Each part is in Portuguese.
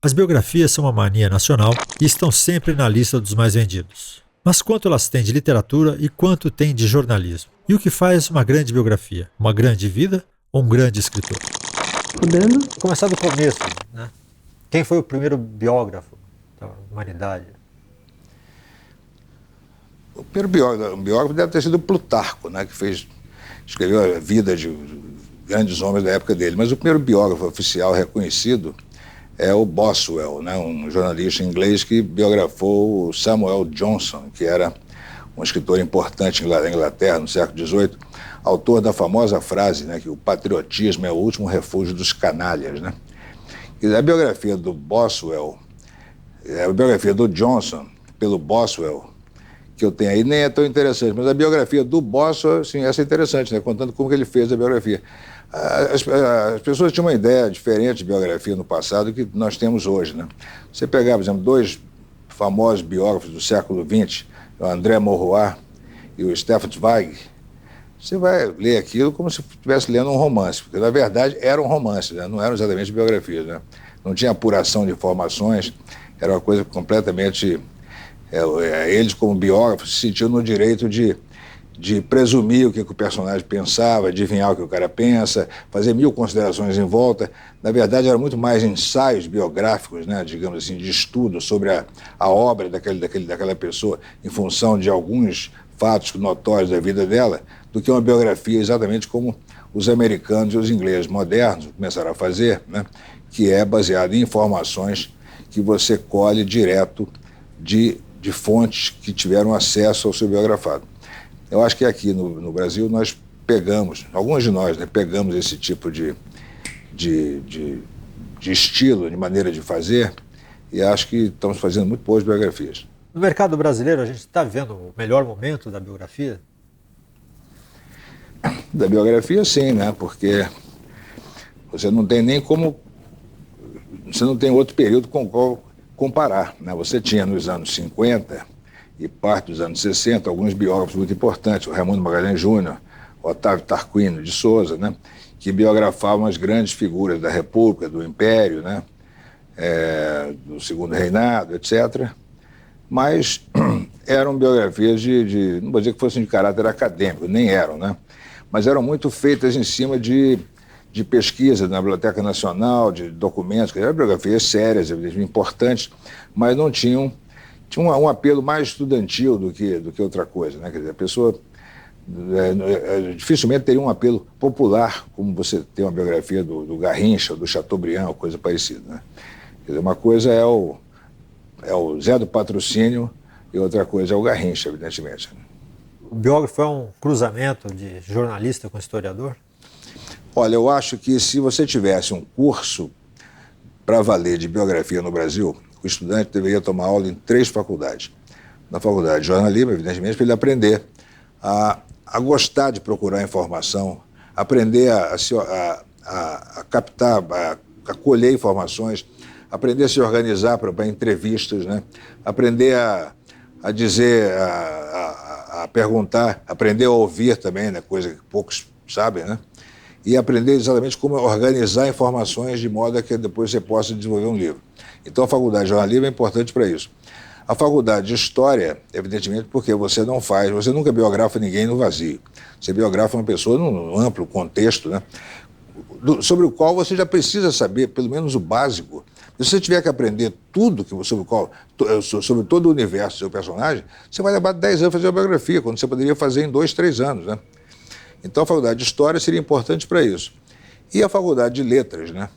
As biografias são uma mania nacional e estão sempre na lista dos mais vendidos. Mas quanto elas têm de literatura e quanto têm de jornalismo? E o que faz uma grande biografia? Uma grande vida ou um grande escritor? Podendo? Vou começar do começo, né? Quem foi o primeiro biógrafo da humanidade? O primeiro biógrafo deve ter sido Plutarco, né, que escreveu a vida de grandes homens da época dele. Mas o primeiro biógrafo oficial reconhecido é o Boswell, né, um jornalista inglês que biografou o Samuel Johnson, que era um escritor importante na Inglaterra no século XVIII, autor da famosa frase, né, que o patriotismo é o último refúgio dos canalhas, né? E a biografia do Boswell, a biografia do Johnson pelo Boswell, que eu tenho aí, nem é tão interessante, mas a biografia do Boswell, sim, essa é interessante, né, contando como que ele fez a biografia. As pessoas tinham uma ideia diferente de biografia no passado que nós temos hoje, né? Você pegar, por exemplo, dois famosos biógrafos do século XX, o André Maurois e o Stefan Zweig, você vai ler aquilo como se estivesse lendo um romance, porque na verdade eram romances, né? Não eram exatamente biografias, né? Não tinha apuração de informações, era uma coisa completamente... eles, como biógrafos, se sentiam no direito de presumir o que o personagem pensava, adivinhar o que o cara pensa, fazer mil considerações em volta. Na verdade, eram muito mais ensaios biográficos, né, digamos assim, de estudo sobre a obra daquela pessoa em função de alguns fatos notórios da vida dela, do que uma biografia exatamente como os americanos e os ingleses modernos começaram a fazer, né, que é baseada em informações que você colhe direto de fontes que tiveram acesso ao seu biografado. Eu acho que aqui no Brasil nós pegamos, alguns de nós, né, pegamos esse tipo de estilo, de maneira de fazer, e acho que estamos fazendo muito boas biografias. No mercado brasileiro, a gente está vendo o melhor momento da biografia? Da biografia, sim, né? Porque você não tem nem como... Você não tem outro período com o qual comparar, né? Você tinha nos anos 50 e parte dos anos 60 alguns biógrafos muito importantes, o Raimundo Magalhães Júnior, o Otávio Tarquínio de Souza, né? Que biografavam as grandes figuras da República, do Império, né? Do Segundo Reinado, etc., mas eram biografias não vou dizer que fossem de caráter acadêmico, nem eram, né? Mas eram muito feitas em cima de pesquisa na Biblioteca Nacional, de documentos, eram biografias sérias, importantes, mas não tinham um apelo mais estudantil do que outra coisa, né? Quer dizer, a pessoa dificilmente teria um apelo popular, como você tem uma biografia do Garrincha, do Chateaubriand, ou coisa parecida, né? Quer dizer, uma coisa é o Zé do Patrocínio e outra coisa é o Garrincha, evidentemente. O biógrafo é um cruzamento de jornalista com historiador? Olha, eu acho que se você tivesse um curso para valer de biografia no Brasil, o estudante deveria tomar aula em 3 faculdades. Na faculdade de jornalismo, evidentemente, para ele aprender a gostar de procurar informação, aprender a captar, a colher informações, aprender a se organizar para entrevistas, né? Aprender a dizer, a perguntar, aprender a ouvir também, né? Coisa que poucos sabem, né? E aprender exatamente como organizar informações de modo a que depois você possa desenvolver um livro. Então a faculdade de jornalismo é importante para isso. A faculdade de história, evidentemente, porque você nunca biografa ninguém no vazio. Você biografa uma pessoa num amplo contexto, né? Sobre o qual você já precisa saber, pelo menos o básico. Se você tiver que aprender tudo sobre todo o universo do seu personagem, você vai levar 10 anos para fazer a biografia, quando você poderia fazer em 2, 3 anos, né? Então a faculdade de História seria importante para isso. E a faculdade de Letras, né?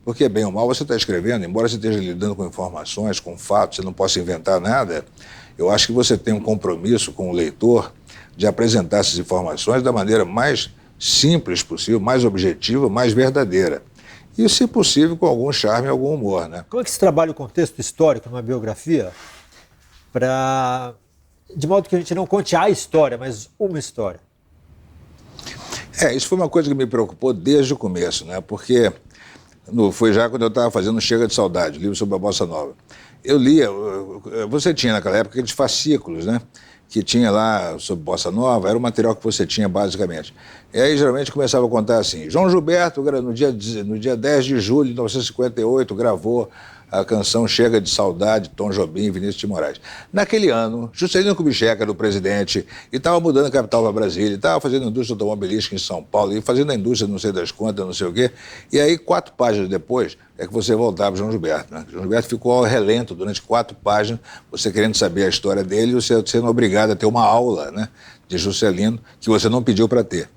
Porque, bem ou mal, você está escrevendo, embora você esteja lidando com informações, com fatos, você não possa inventar nada, eu acho que você tem um compromisso com o leitor de apresentar essas informações da maneira mais simples possível, mais objetiva, mais verdadeira. E, se possível, com algum charme e algum humor, né? Como é que se trabalha o contexto histórico numa biografia de modo que a gente não conte a história, mas uma história? Isso foi uma coisa que me preocupou desde o começo, né? Porque foi já quando eu estava fazendo Chega de Saudade, livro sobre a Bossa Nova. Eu lia, você tinha naquela época aqueles fascículos, né? Que tinha lá sobre Bossa Nova, era o material que você tinha basicamente. E aí geralmente começava a contar assim, João Gilberto, no dia 10 de julho de 1958, gravou a canção Chega de Saudade, Tom Jobim e Vinícius de Moraes. Naquele ano, Juscelino Kubitschek era o presidente e estava mudando a capital para Brasília, estava fazendo indústria automobilística em São Paulo e fazendo a indústria não sei das quantas, não sei o quê. E aí, 4 páginas depois, é que você voltava para João Gilberto. Né? João Gilberto ficou ao relento durante 4 páginas, você querendo saber a história dele e você sendo obrigado a ter uma aula, né, de Juscelino que você não pediu para ter.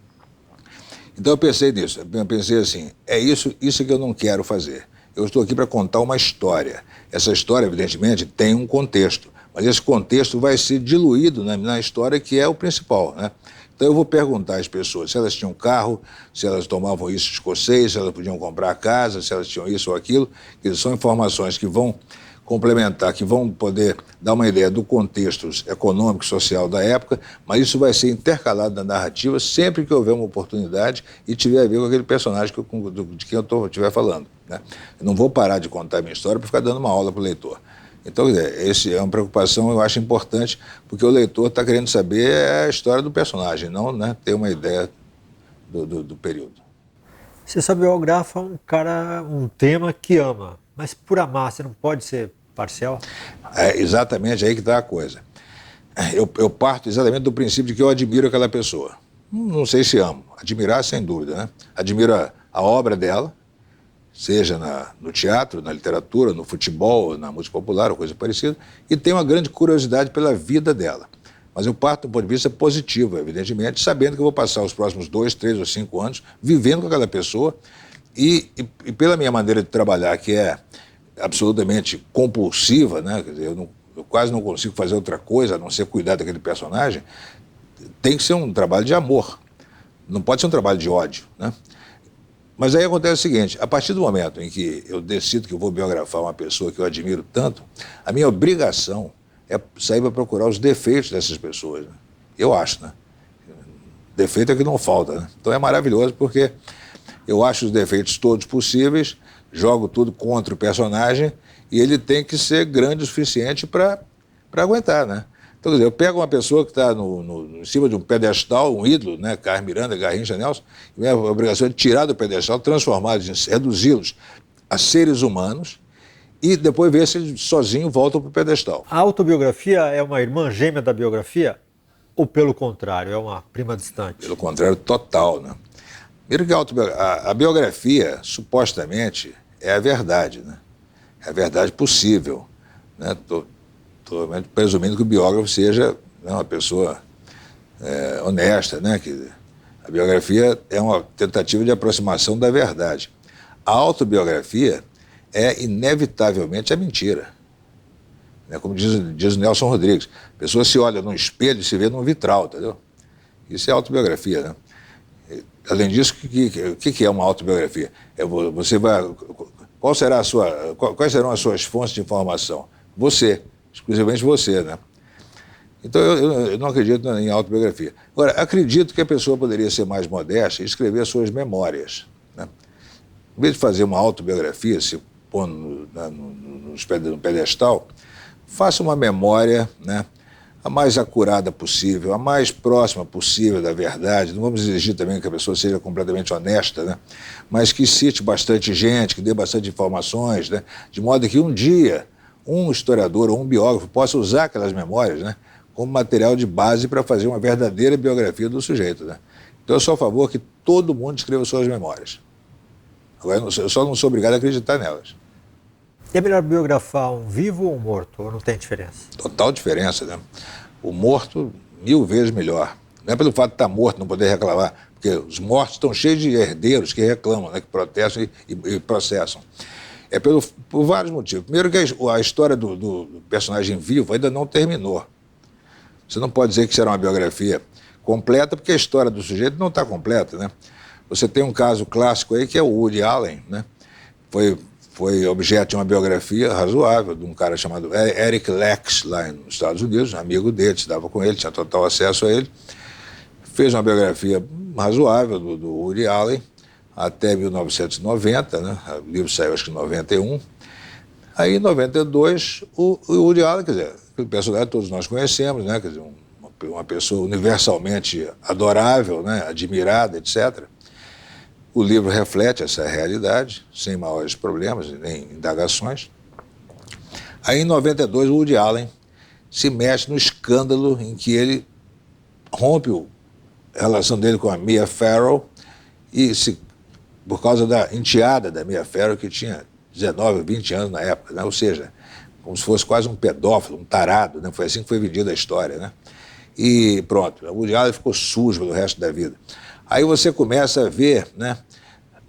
Então eu pensei nisso, eu pensei assim, é isso que eu não quero fazer. Eu estou aqui para contar uma história. Essa história, evidentemente, tem um contexto, mas esse contexto vai ser diluído na história que é o principal, né? Então eu vou perguntar às pessoas se elas tinham carro, se elas tomavam isso escocês, se elas podiam comprar casa, se elas tinham isso ou aquilo, que são informações que vão complementar, que vão poder dar uma ideia do contexto econômico e social da época, mas isso vai ser intercalado na narrativa sempre que houver uma oportunidade e tiver a ver com aquele personagem de quem eu estiver falando. Né? Eu não vou parar de contar a minha história para ficar dando uma aula para o leitor. Então, essa é uma preocupação, eu acho importante, porque o leitor está querendo saber a história do personagem, não, né, ter uma ideia do período. Você só biografa um tema que ama, mas por amar você não pode ser parcial? É exatamente aí que está a coisa. Eu parto exatamente do princípio de que eu admiro aquela pessoa. Não sei se amo, admirar sem dúvida, né? Admiro a obra dela, seja no teatro, na literatura, no futebol, na música popular ou coisa parecida, e tenho uma grande curiosidade pela vida dela. Mas eu parto do ponto de vista positivo, evidentemente, sabendo que eu vou passar os próximos 2, 3 ou 5 anos vivendo com aquela pessoa e pela minha maneira de trabalhar, que é absolutamente compulsiva, né? Quer dizer, eu quase não consigo fazer outra coisa a não ser cuidar daquele personagem, tem que ser um trabalho de amor, não pode ser um trabalho de ódio, né? Mas aí acontece o seguinte, a partir do momento em que eu decido que eu vou biografar uma pessoa que eu admiro tanto, a minha obrigação é sair para procurar os defeitos dessas pessoas, né? Eu acho, né? Defeito é que não falta, né? Então é maravilhoso porque eu acho os defeitos todos possíveis, jogo tudo contra o personagem e ele tem que ser grande o suficiente para aguentar, né? Então, quer dizer, eu pego uma pessoa que está em cima de um pedestal, um ídolo, né? Carlos Miranda, Garrincha, Nelson, e minha obrigação é tirar do pedestal, transformá-los, reduzi-los a seres humanos e depois ver se eles sozinhos voltam para o pedestal. A autobiografia é uma irmã gêmea da biografia ou, pelo contrário, é uma prima distante? Pelo contrário, total, né? Primeiro que a biografia, supostamente, é a verdade, né? É a verdade possível, né? Estou presumindo que o biógrafo seja, né, uma pessoa honesta, né? Que a biografia é uma tentativa de aproximação da verdade. A autobiografia é inevitavelmente a mentira. Né? Como diz o Nelson Rodrigues, a pessoa se olha num espelho e se vê num vitral, entendeu? Isso é autobiografia, né? Além disso, o que é uma autobiografia? Quais serão as suas fontes de informação? Você, exclusivamente você, né? Então eu não acredito em autobiografia. Agora, acredito que a pessoa poderia ser mais modesta e escrever as suas memórias, né? Em vez de fazer uma autobiografia, se pôr no pedestal, faça uma memória, né? A mais acurada possível, a mais próxima possível da verdade. Não vamos exigir também que a pessoa seja completamente honesta, né? Mas que cite bastante gente, que dê bastante informações, né? De modo que um dia um historiador ou um biógrafo possa usar aquelas memórias, né, como material de base para fazer uma verdadeira biografia do sujeito, né? Então eu sou a favor que todo mundo escreva suas memórias. Agora, eu só não sou obrigado a acreditar nelas. É melhor biografar um vivo ou um morto? Ou não tem diferença? Total diferença, né? O morto, 1000 vezes melhor. Não é pelo fato de estar morto, não poder reclamar, porque os mortos estão cheios de herdeiros que reclamam, né, que protestam e processam. É por vários motivos. Primeiro que a história do personagem vivo ainda não terminou. Você não pode dizer que será uma biografia completa, porque a história do sujeito não está completa, né? Você tem um caso clássico aí que é o Woody Allen, né? Foi objeto de uma biografia razoável de um cara chamado Eric Lex, lá nos Estados Unidos, amigo dele, estava com ele, tinha total acesso a ele. Fez uma biografia razoável do Woody Allen até 1990, né? O livro saiu acho que em 91. Aí em 92, o Woody Allen, quer dizer, aquele personagem que todos nós conhecemos, né? Quer dizer, uma pessoa universalmente adorável, né? Admirada, etc. O livro reflete essa realidade, sem maiores problemas, nem indagações. Aí, em 92, o Woody Allen se mexe no escândalo em que ele rompe a relação dele com a Mia Farrow por causa da enteada da Mia Farrow, que tinha 19, 20 anos na época, né? Ou seja, como se fosse quase um pedófilo, um tarado, né? Foi assim que foi vendida a história, né? E pronto, o Woody Allen ficou sujo pelo resto da vida. Aí você começa a ver, né?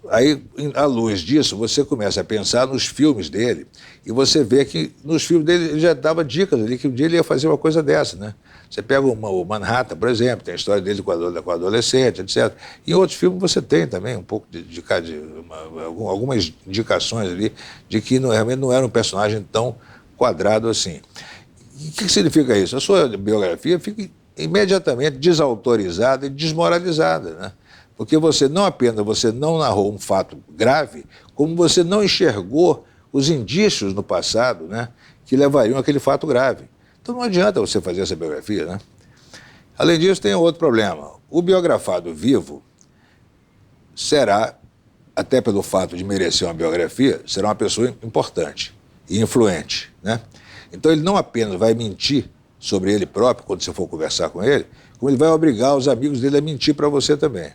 Aí, à luz disso, você começa a pensar nos filmes dele e você vê que nos filmes dele ele já dava dicas ali que um dia ele ia fazer uma coisa dessa, né? Você pega o Manhattan, por exemplo, tem a história dele com a adolescente, etc. Em outros filmes você tem também um pouco algumas indicações ali de que realmente não era um personagem tão quadrado assim. E o que significa isso? A sua biografia fica imediatamente desautorizada e desmoralizada, né? Porque você não narrou um fato grave, como você não enxergou os indícios no passado, né, que levariam àquele fato grave. Então não adianta você fazer essa biografia, né? Além disso, tem outro problema. O biografado vivo será, até pelo fato de merecer uma biografia, será uma pessoa importante e influente, né? Então ele não apenas vai mentir sobre ele próprio quando você for conversar com ele, como ele vai obrigar os amigos dele a mentir para você também.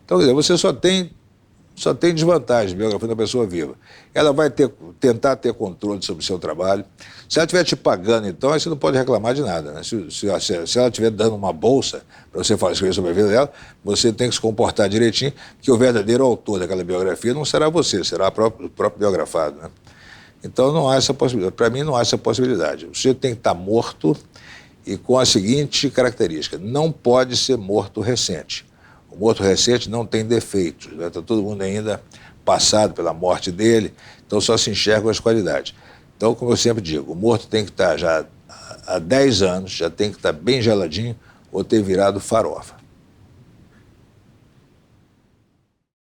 Então, quer dizer, você só tem desvantagem biografando uma pessoa viva. Ela vai tentar ter controle sobre o seu trabalho. Se ela estiver te pagando, então, aí você não pode reclamar de nada, né? Se ela estiver dando uma bolsa para você escrever sobre a vida dela, você tem que se comportar direitinho, porque o verdadeiro autor daquela biografia não será você, será o próprio biografado, né? Então, não há essa possibilidade. Para mim, não há essa possibilidade. O sujeito tem que estar morto e com a seguinte característica: não pode ser morto recente. O morto recente não tem defeitos, né? Está todo mundo ainda passado pela morte dele, então só se enxergam as qualidades. Então, como eu sempre digo, o morto tem que estar já há 10 anos, já tem que estar bem geladinho ou ter virado farofa.